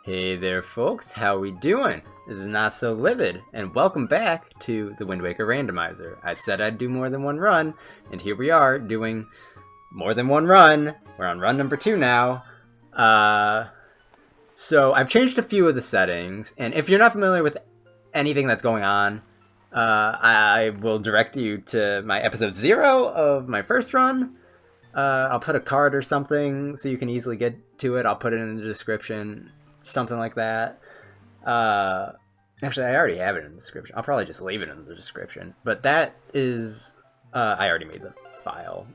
Hey there folks, how we doing? This is NotSoLivid, and welcome back to the Wind Waker Randomizer. I said I'd do more than one run, and here we are doing more than one run. We're on run number 2 now. So I've changed a few of the settings, and if you're not familiar with anything that's going on, I will direct you to my episode 0 of my first run. I'll put a card or something so you can easily get to it. I'll put it in the description. Something like that. Actually, I already have it in the description. I'll probably just leave it in the description. But that is... I already made the file.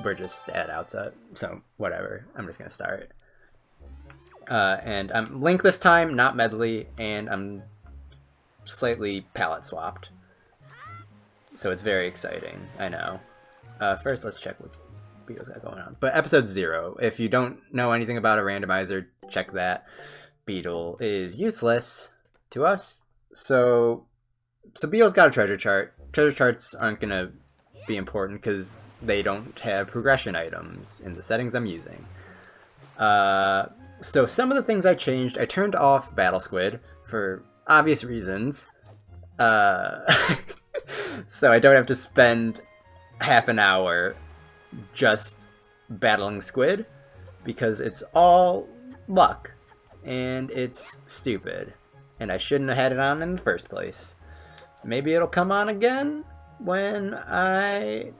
We're just at outset, so whatever. I'm just going to start. And I'm Link this time, not Medley, and I'm slightly palette swapped. So it's very exciting, I know. First, let's check what Beetle's got going on. But episode 0, if you don't know anything about a randomizer, check that. Beetle is useless to us. So Beetle's got a treasure chart. Treasure charts aren't going to be important because they don't have progression items in the settings I'm using. So some of the things I changed, I turned off Battle Squid for obvious reasons. So I don't have to spend half an hour just battling squid, because it's all luck, and it's stupid, and I shouldn't have had it on in the first place. Maybe it'll come on again when I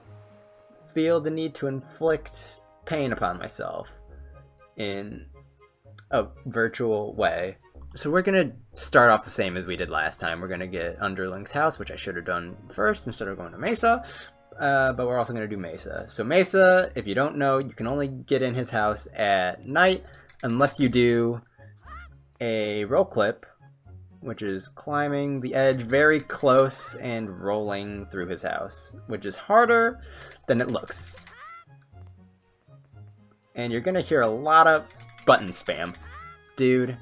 feel the need to inflict pain upon myself in a virtual way. So we're gonna start off the same as we did last time. We're gonna get Underling's house, which I should have done first instead of going to Mesa. But we're also going to do Mesa. So Mesa, if you don't know, you can only get in his house at night unless you do a roll clip, which is climbing the edge very close and rolling through his house, which is harder than it looks. And you're going to hear a lot of button spam. Dude,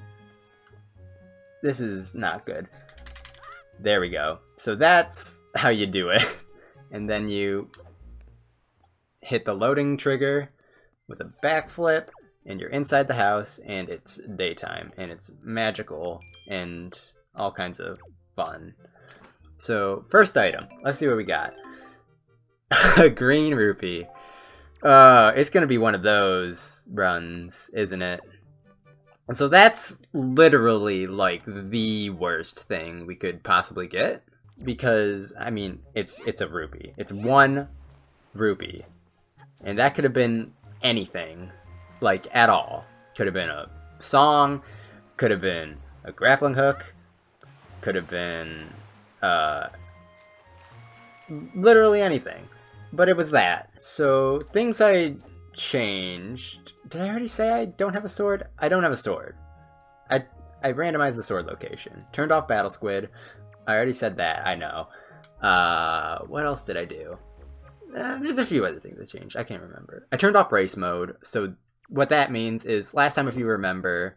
this is not good. There we go. So that's how you do it. And then you hit the loading trigger with a backflip, and you're inside the house, and it's daytime, and it's magical, and all kinds of fun. So, first item. Let's see what we got. A green rupee. It's going to be one of those runs, isn't it? And so that's literally, like, the worst thing we could possibly get. Because, I mean, it's a rupee. It's 1 rupee. And that could have been anything, like, at all. Could have been a song, could have been a grappling hook, could have been, literally anything. But it was that. So, things I changed... Did I already say I don't have a sword? I don't have a sword. I randomized the sword location. Turned off Battle Squid. I already said that, I know. What else did I do? There's a few other things I changed. I can't remember. I turned off race mode. So what that means is, last time, if you remember...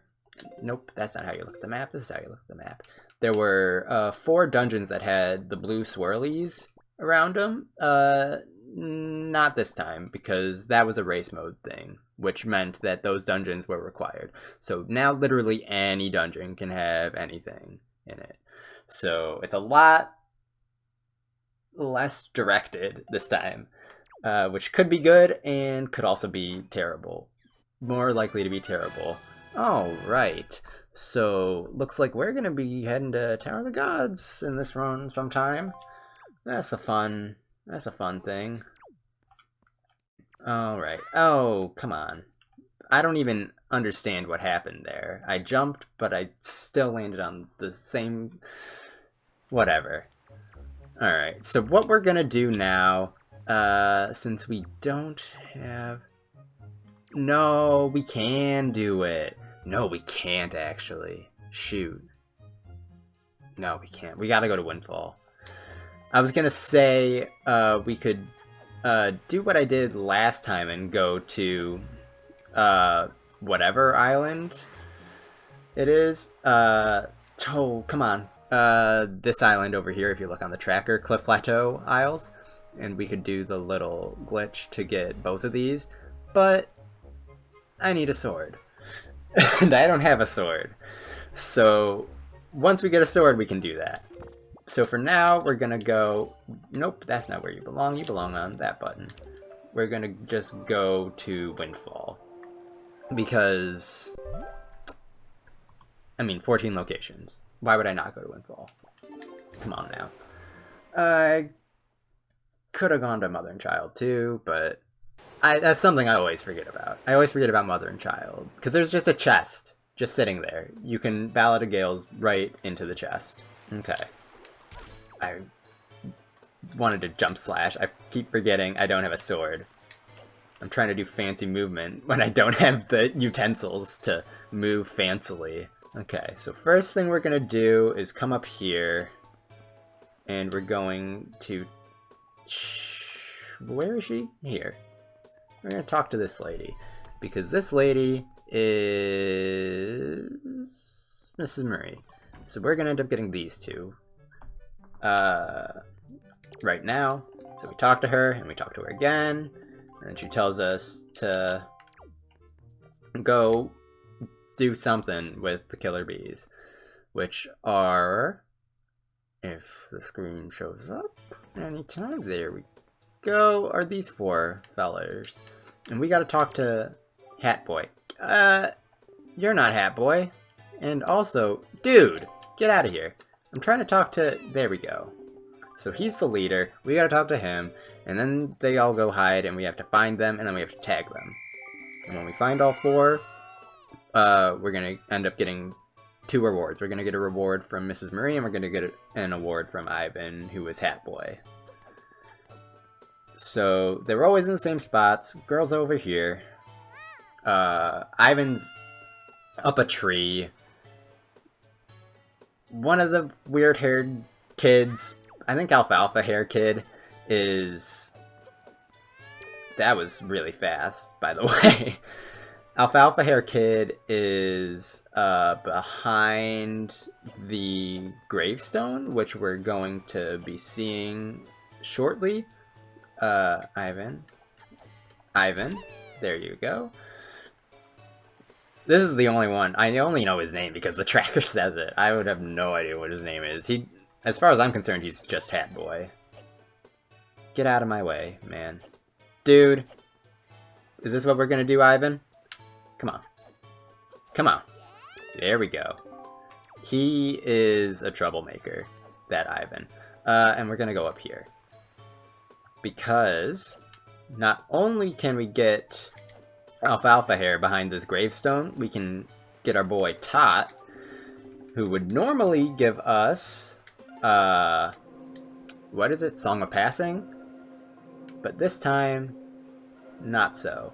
Nope, that's not how you look at the map. This is how you look at the map. There were 4 dungeons that had the blue swirlies around them. Not this time, because that was a race mode thing, which meant that those dungeons were required. So now literally any dungeon can have anything in it. So it's a lot less directed this time, which could be good and could also be terrible. More likely to be terrible. All right. So looks like we're going to be heading to Tower of the Gods in this run sometime. That's a fun thing. All right. Oh, come on. I don't even understand what happened there. I jumped, but I still landed on the same... Whatever. Alright, so what we're gonna do now, since we don't have... No, we can do it. No, we can't, actually. Shoot. No, we can't. We gotta go to Windfall. I was gonna say, we could do what I did last time and go to... whatever island it is. Oh, come on. This island over here, if you look on the tracker, Cliff Plateau Isles, and we could do the little glitch to get both of these, but I need a sword. And I don't have a sword. So once we get a sword, we can do that. So for now, we're gonna go... Nope, that's not where you belong. You belong on that button. We're gonna just go to Windfall. Because... I mean, 14 locations. Why would I not go to Windfall? Come on now. I could have gone to Mother and Child too, but... that's something I always forget about. I always forget about Mother and Child. Because there's just a chest just sitting there. You can Ballad of Gales right into the chest. Okay. I wanted to jump slash. I keep forgetting I don't have a sword. I'm trying to do fancy movement when I don't have the utensils to move fancily. Okay, so first thing we're gonna do is come up here, and we're going to... Where is she? Here. We're gonna talk to this lady, because this lady is Mrs. Murray. So we're gonna end up getting these two right now. So we talk to her, and we talk to her again, and then she tells us to go do something with the killer bees, which are, if the screen shows up anytime, there we go, are these four fellers. And we gotta talk to Hat Boy. You're not Hat Boy. And also, dude, get out of here. I'm trying to talk to, there we go. So he's the leader, we gotta talk to him, and then they all go hide, and we have to find them, and then we have to tag them. And when we find all four, we're gonna end up getting 2 rewards. We're gonna get a reward from Mrs. Marie, and we're gonna get an award from Ivan, who is Hat Boy. So they were always in the same spots. Girl's over here. Ivan's up a tree. One of the weird-haired kids, I think Alfalfa Hair Kid, is... That was really fast, by the way. Alfalfa Hair Kid is behind the gravestone, which we're going to be seeing shortly. Ivan, there you go. This is the only one. I only know his name because the tracker says it. I would have no idea what his name is. As far as I'm concerned, he's just Hat Boy. Get out of my way, man. Dude, is this what we're gonna do, Ivan? Come on. Come on. There we go. He is a troublemaker, that Ivan. And we're gonna go up here. Because not only can we get Alfalfa Hair behind this gravestone, we can get our boy Tot, who would normally give us, what is it? Song of Passing? But this time, not so.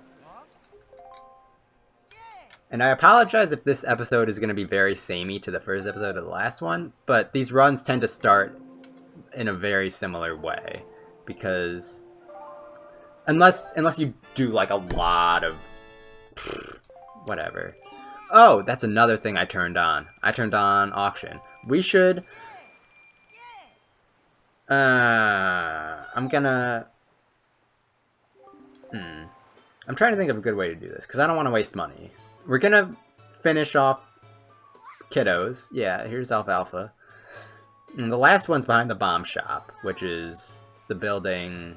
And I apologize if this episode is going to be very samey to the first episode of the last one, but these runs tend to start in a very similar way. Because unless you do like a lot of whatever. Oh, that's another thing I turned on. I turned on auction. We should I'm gonna I'm trying to think of a good way to do this because I don't want to waste money. We're gonna finish off kiddos. Yeah, here's Alfalfa. And the last one's behind the bomb shop, which is the building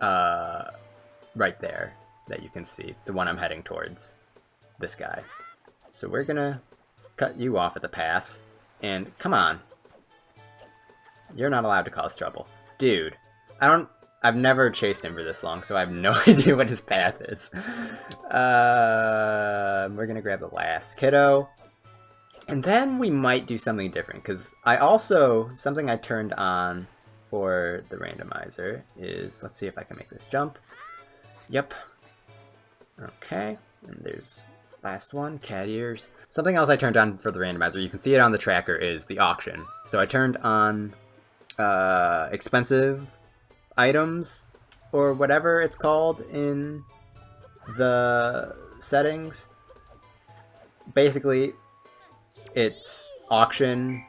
right there that you can see, the one I'm heading towards, this guy. So we're gonna cut you off at the pass, and come on, you're not allowed to cause trouble. Dude, I've never chased him for this long, so I have no idea what his path is. We're gonna grab the last kiddo. And then we might do something different, because something I turned on for the randomizer is, let's see if I can make this jump. Yep. Okay, and there's last one, cat ears. Something else I turned on for the randomizer, you can see it on the tracker, is the auction. So I turned on expensive items, or whatever it's called in the settings. Basically, it's auction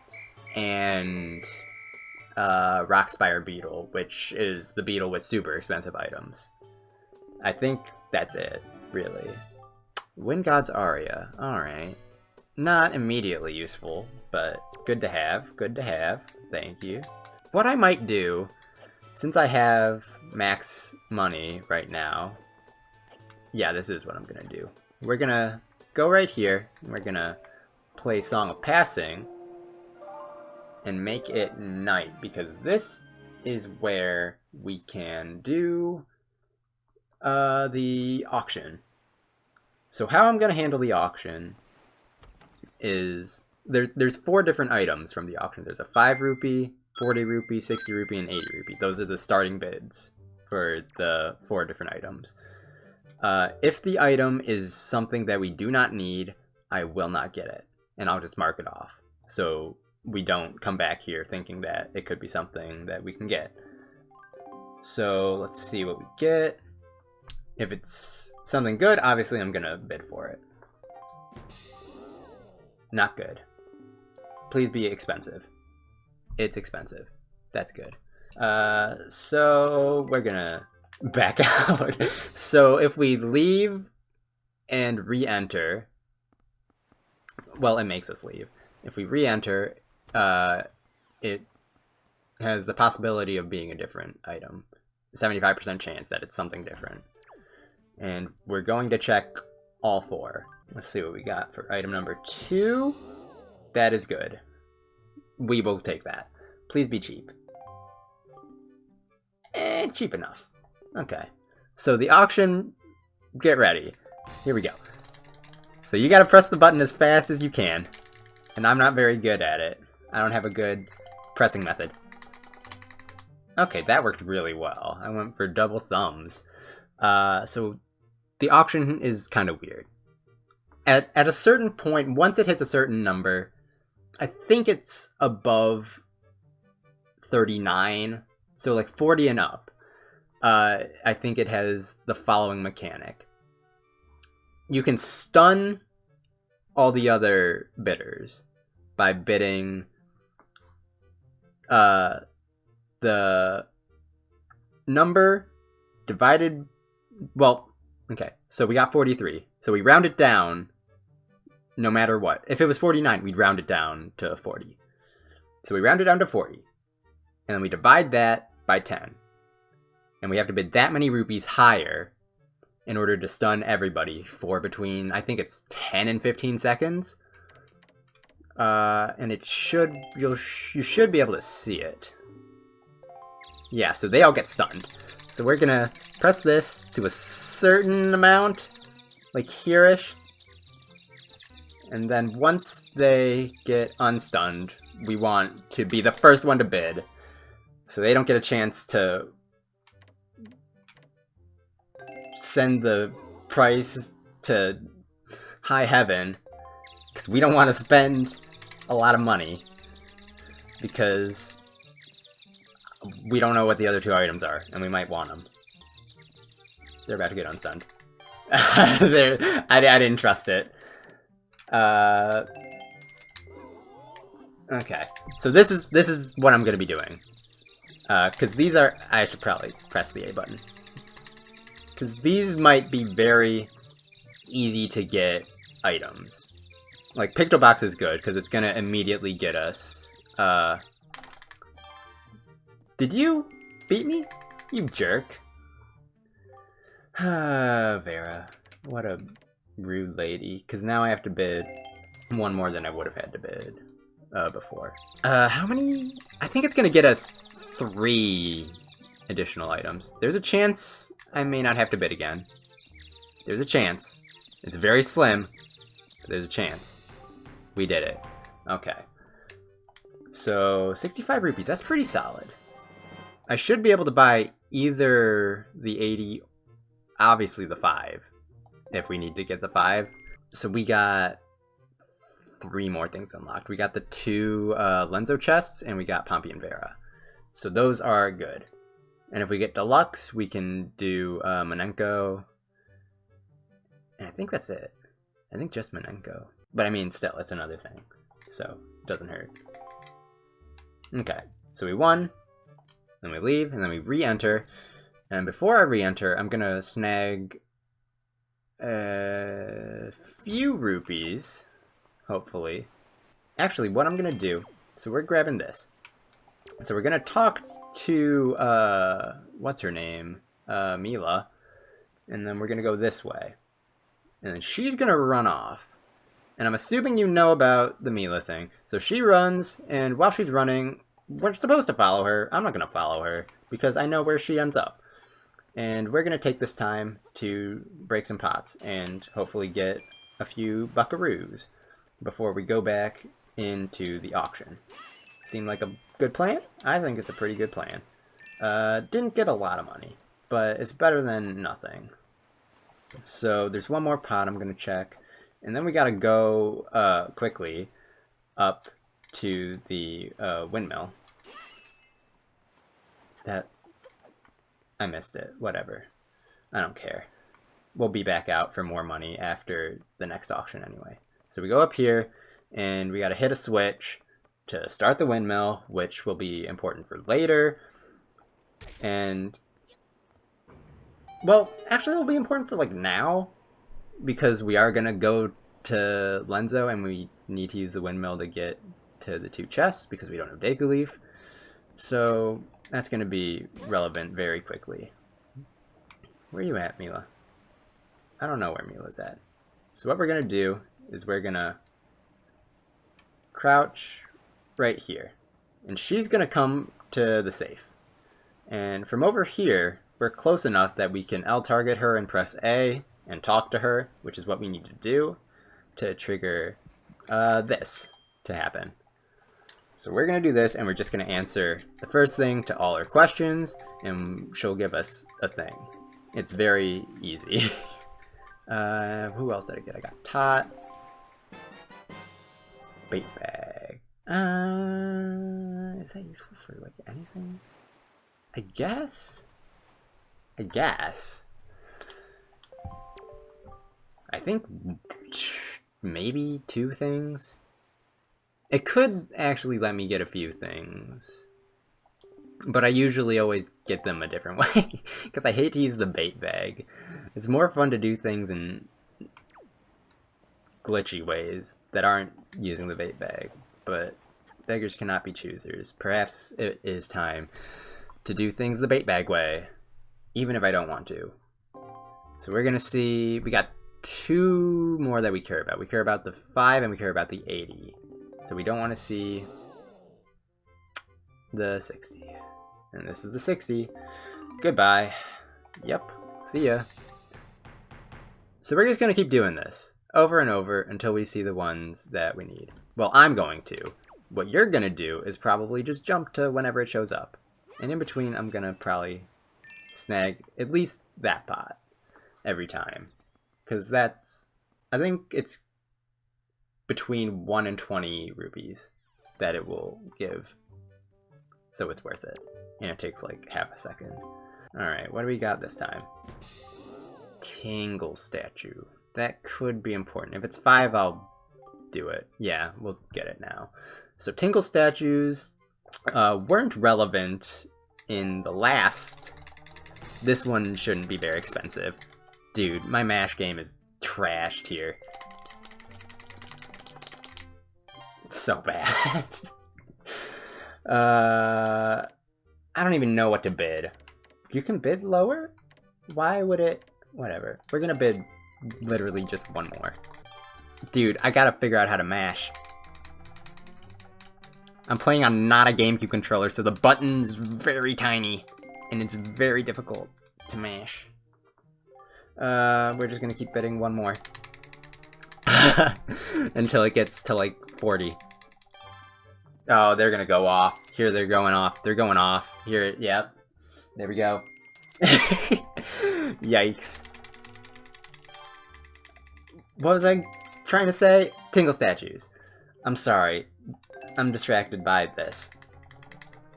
and Rockspire Beetle, which is the beetle with super expensive items. I think that's it, really. Wind God's Aria. Alright. Not immediately useful, but good to have. Good to have. Thank you. What I might do, since I have max money right now, yeah, this is what I'm gonna do. We're gonna go right here. We're gonna play Song of Passing and make it night, because this is where we can do the auction. So how I'm gonna handle the auction is there's 4 different items from the auction. There's a 5 rupee, 40 rupee, 60 rupee, and 80 rupee. Those are the starting bids for the 4 different items. If the item is something that we do not need, I will not get it, and I'll just mark it off, so we don't come back here thinking that it could be something that we can get. So let's see what we get. If it's something good, obviously I'm gonna bid for it. Not good. Please be expensive. It's expensive. That's good. So we're gonna back out. So if we leave and re-enter, well, it makes us leave. If we re-enter, it has the possibility of being a different item. 75% chance that it's something different. And we're going to check all 4. Let's see what we got for item number 2. That is good. We will take that. Please be cheap. Cheap enough. Okay. So the auction, get ready. Here we go. So you gotta press the button as fast as you can. And I'm not very good at it. I don't have a good pressing method. Okay, that worked really well. I went for double thumbs. So the auction is kind of weird. At a certain point, once it hits a certain number, I think it's above 39, so like 40 and up, I think it has the following mechanic. You can stun all the other bidders by bidding the number divided, well, okay, so we got 43, so we round it down no matter what. If it was 49, we'd round it down to 40. So we round it down to 40. And then we divide that by 10. And we have to bid that many rupees higher in order to stun everybody for between, I think it's 10 and 15 seconds. And it should, you should be able to see it. Yeah, so they all get stunned. So we're gonna press this to a certain amount, like here-ish. And then once they get unstunned, we want to be the first one to bid. So they don't get a chance to send the price to high heaven. Because we don't want to spend a lot of money. Because we don't know what the other 2 items are, and we might want them. They're about to get unstunned. I didn't trust it. Okay, so this is what I'm gonna be doing. Because these are, I should probably press the A button. Because these might be very easy to get items. Like Picto Box is good because it's gonna immediately get us. Did you beat me? You jerk. Vera, what a rude lady. Because now I have to bid 1 more than I would have had to bid before. How many? I think it's gonna get us 3 additional items. There's a chance I may not have to bid again. There's a chance. It's very slim, but there's a chance. We did it. Okay. So 65 rupees, that's pretty solid. I should be able to buy either the 80, obviously the 5, if we need to get the 5. So we got 3 more things unlocked. We got the 2 Lenzo chests, and we got Pompey and Vera. So those are good. And if we get Deluxe, we can do Manenko. And I think that's it. I think just Manenko. But I mean, still, it's another thing. So, it doesn't hurt. Okay, so we won. Then we leave, and then we re-enter. And before I re-enter, I'm gonna snag a few rupees, hopefully. Actually, what I'm gonna do, so we're grabbing this. So we're gonna talk to, what's her name? Mila. And then we're gonna go this way. And then she's gonna run off. And I'm assuming you know about the Mila thing. So she runs, and while she's running, we're supposed to follow her. I'm not gonna follow her, because I know where she ends up. And we're gonna take this time to break some pots, and hopefully get a few buckaroos before we go back into the auction. Seem like a good plan? I think it's a pretty good plan. Didn't get a lot of money, but it's better than nothing. So there's one more pot I'm going to check, and then we got to go quickly up to the windmill. I missed it. Whatever. I don't care. We'll be back out for more money after the next auction anyway. So we go up here, and we got to hit a switch to start the windmill, which will be important for later. And, well, actually it'll be important for, like, now, because we are going to go to Lenzo, and we need to use the windmill to get to the 2 chests, because we don't have Deku Leaf. So that's going to be relevant very quickly. Where are you at, Mila? I don't know where Mila's at. So what we're going to do is we're going to crouch right here. And she's going to come to the safe. And from over here, we're close enough that we can L-target her and press A and talk to her, which is what we need to do to trigger this to happen. So we're going to do this, and we're just going to answer the first thing to all her questions, and she'll give us a thing. It's very easy. Who else did I get? I got Tot. Bait bag. Is that useful for, like, anything? I guess. I think maybe 2 things. It could actually let me get a few things, but I usually always get them a different way, because I hate to use the bait bag. It's more fun to do things in glitchy ways that aren't using the bait bag, but beggars cannot be choosers. Perhaps it is time to do things the bait bag way, even if I don't want to. So we're gonna see, we got 2 more that we care about. We care about the 5 and we care about the 80. So we don't want to see the 60. And this is the 60. Goodbye. Yep. See ya. So we're just going to keep doing this over and over until we see the ones that we need. Well, I'm going to. What you're going to do is probably just jump to whenever it shows up. And in between, I'm going to probably snag at least that pot every time. Because that's, I think it's between 1 and 20 rupees that it will give. So it's worth it. And it takes like half a second. Alright, what do we got this time? Tingle statue. That could be important. If it's 5, I'll do it. Yeah, we'll get it now. So Tingle statues weren't relevant in the last. This one shouldn't be very expensive. Dude, my MASH game is trashed here. It's so bad. I don't even know what to bid. You can bid lower? Why would it? Whatever. We're gonna bid literally just 1 more. Dude, I gotta figure out how to mash. I'm playing on not a GameCube controller, so the button's very tiny, and it's very difficult to mash. We're just gonna keep bidding 1 more. Until it gets to like 40. Oh, they're gonna go off. Here, they're going off. They're going off. Here, yep. There we go. Yikes. What was I trying to say? Tingle statues. I'm sorry. I'm distracted by this.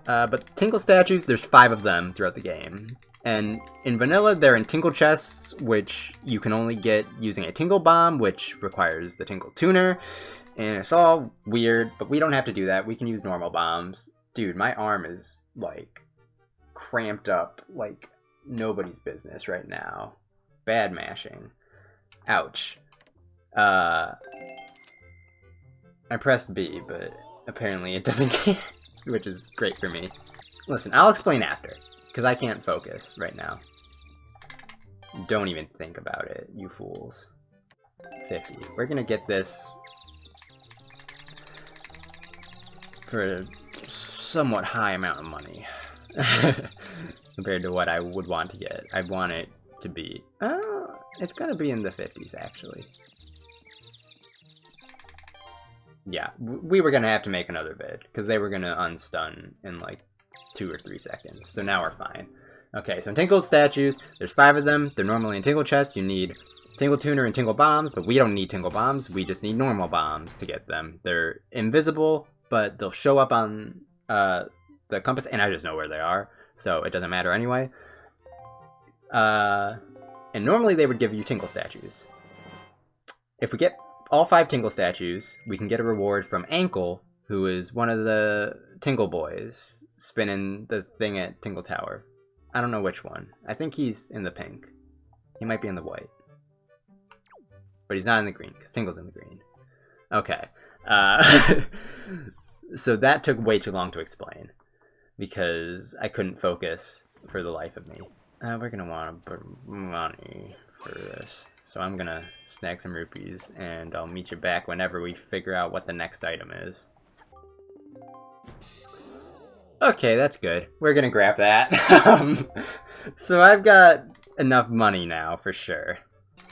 But Tingle statues, there's 5 of them throughout the game. And in vanilla, they're in Tingle chests, which you can only get using a Tingle Bomb, which requires the Tingle Tuner. And it's all weird, but we don't have to do that. We can use normal bombs. Dude, my arm is, like, cramped up like nobody's business right now. Bad mashing. Ouch. I pressed B, but apparently it doesn't care, which is great for me. Listen, I'll explain after, because I can't focus right now. Don't even think about it, you fools. 50. We're gonna get this for a somewhat high amount of money compared to what I would want to get. I want it to be, it's gonna be in the 50s actually. Yeah, we were gonna have to make another bid because they were gonna unstun in like 2 or 3 seconds. So now we're fine. Okay, so in Tingled statues, there's 5 of them. They're normally in Tingle chests. You need Tingle Tuner and Tingle Bombs, but we don't need Tingle Bombs. We just need normal bombs to get them. They're invisible, but they'll show up on the compass, and I just know where they are, so it doesn't matter anyway. And normally they would give you Tingle statues. If we get all 5 Tingle statues, we can get a reward from Ankle, who is one of the Tingle boys, spinning the thing at Tingle Tower. I don't know which one. I think he's in the pink. He might be in the white. But he's not in the green, because Tingle's in the green. Okay. So that took way too long to explain, because I couldn't focus for the life of me. We're going to want to put money for this. So I'm going to snag some rupees, and I'll meet you back whenever we figure out what the next item is. Okay, that's good. We're gonna grab that. So I've got enough money now, for sure.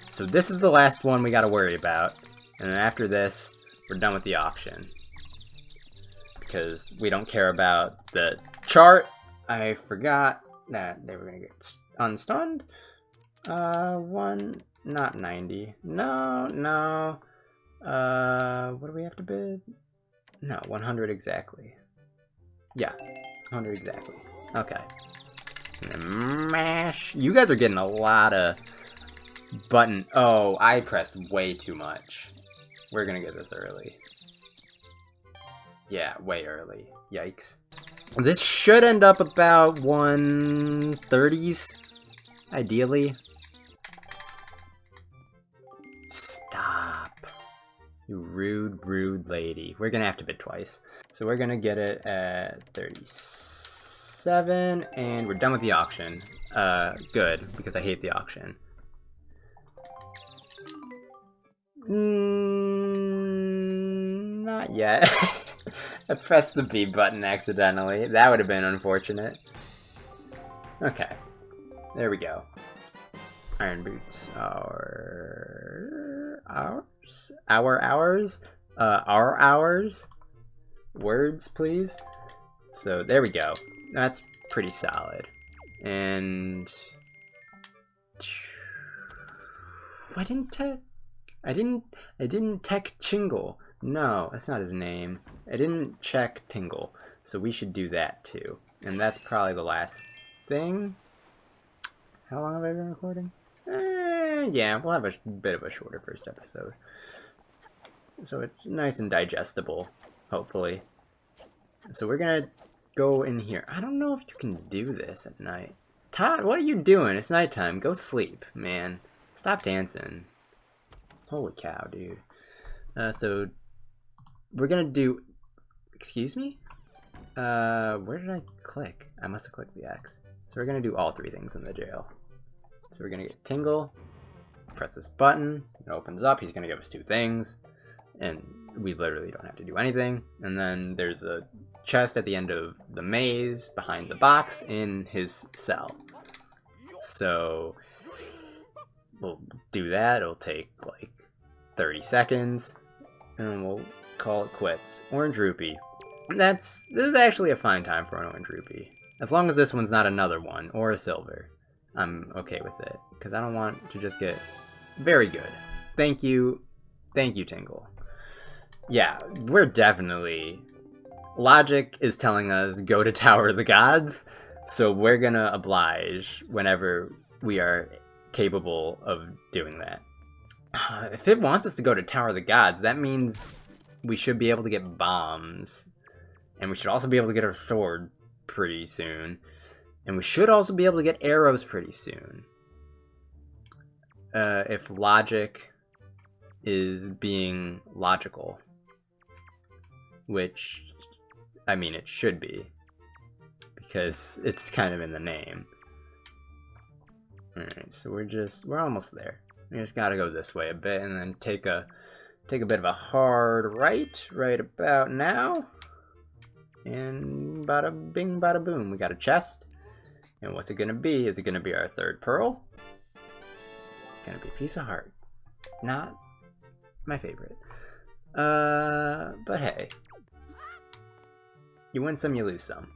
So this is the last one we gotta worry about. And then after this, we're done with the auction. Because we don't care about the chart. I forgot that they were gonna get unstunned. Not 90. No. What do we have to bid? No, 100 exactly. Yeah, 100 exactly. Okay. Mash. You guys are getting a lot of button. Oh, I pressed way too much. We're gonna get this early. Yeah, way early. Yikes. This should end up about 130s, ideally. Stop. You rude, rude lady. We're gonna have to bid twice. So we're gonna get it at 37, and we're done with the auction. Good, because I hate the auction. Not yet. I pressed the B button accidentally. That would have been unfortunate. Okay, there we go. Iron boots are ours. Words, please. So there we go. That's pretty solid. And I didn't tech Tingle. No, that's not his name. I didn't check Tingle. So we should do that too. And that's probably the last thing. How long have I been recording? Yeah, we'll have a bit of a shorter first episode. So it's nice and digestible, hopefully. So we're gonna go in here. I don't know if you can do this at night. Todd, what are you doing? It's nighttime. Go sleep, man. Stop dancing. Holy cow, dude. So we're gonna do... Excuse me? Where did I click? I must have clicked the X. So we're gonna do all 3 things in the jail. So we're gonna get Tingle. Press this button. It opens up. He's gonna give us 2 things. And we literally don't have to do anything. And then there's a chest at the end of the maze behind the box in his cell. So we'll do that. It'll take like 30 seconds. And we'll call it quits. Orange rupee. This is actually a fine time for an orange rupee. As long as this one's not another one or a silver, I'm okay with it. Because I don't want to just get... Very good. Thank you. Thank you, Tingle. Yeah, we're definitely... Logic is telling us go to Tower of the Gods, so we're gonna oblige whenever we are capable of doing that. If it wants us to go to Tower of the Gods, that means we should be able to get bombs. And we should also be able to get our sword pretty soon. And we should also be able to get arrows pretty soon. if logic is being logical, which, I mean, it should be, because it's kind of in the name. Alright, so we're almost there. We just gotta go this way a bit, and then take a bit of a hard right about now. And bada bing, bada boom. We got a chest. And what's it gonna be? Is it gonna be our third pearl? It's gonna be a piece of heart. Not my favorite. But hey. You win some, you lose some.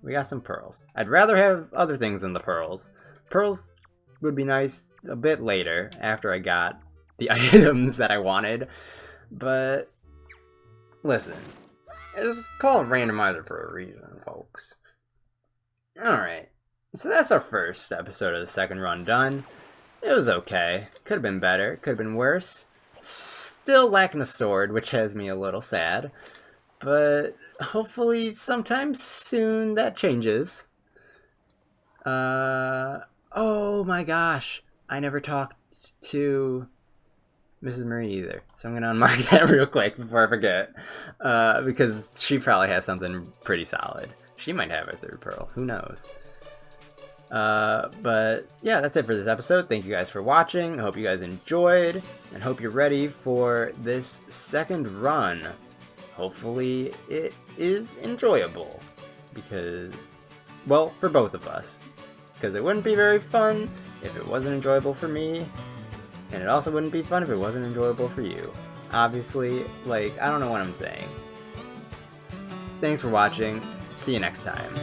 We got some pearls. I'd rather have other things than the pearls. Pearls would be nice a bit later, after I got the items that I wanted. But listen, it's called Randomizer for a reason, folks. Alright, so that's our first episode of the second run done. It was okay. Could have been better, could have been worse. Still lacking a sword, which has me a little sad. But hopefully sometime soon that changes. Oh my gosh, I never talked to Mrs. Marie either, so I'm gonna unmark that real quick before I forget, because she probably has something pretty solid. She might have her third pearl, who knows. But yeah, that's it for this episode. Thank you guys for watching. I hope you guys enjoyed, and hope you're ready for this second run. Hopefully it is enjoyable, because, well, for both of us. Because it wouldn't be very fun if it wasn't enjoyable for me, and it also wouldn't be fun if it wasn't enjoyable for you. Obviously, like, I don't know what I'm saying. Thanks for watching. See you next time.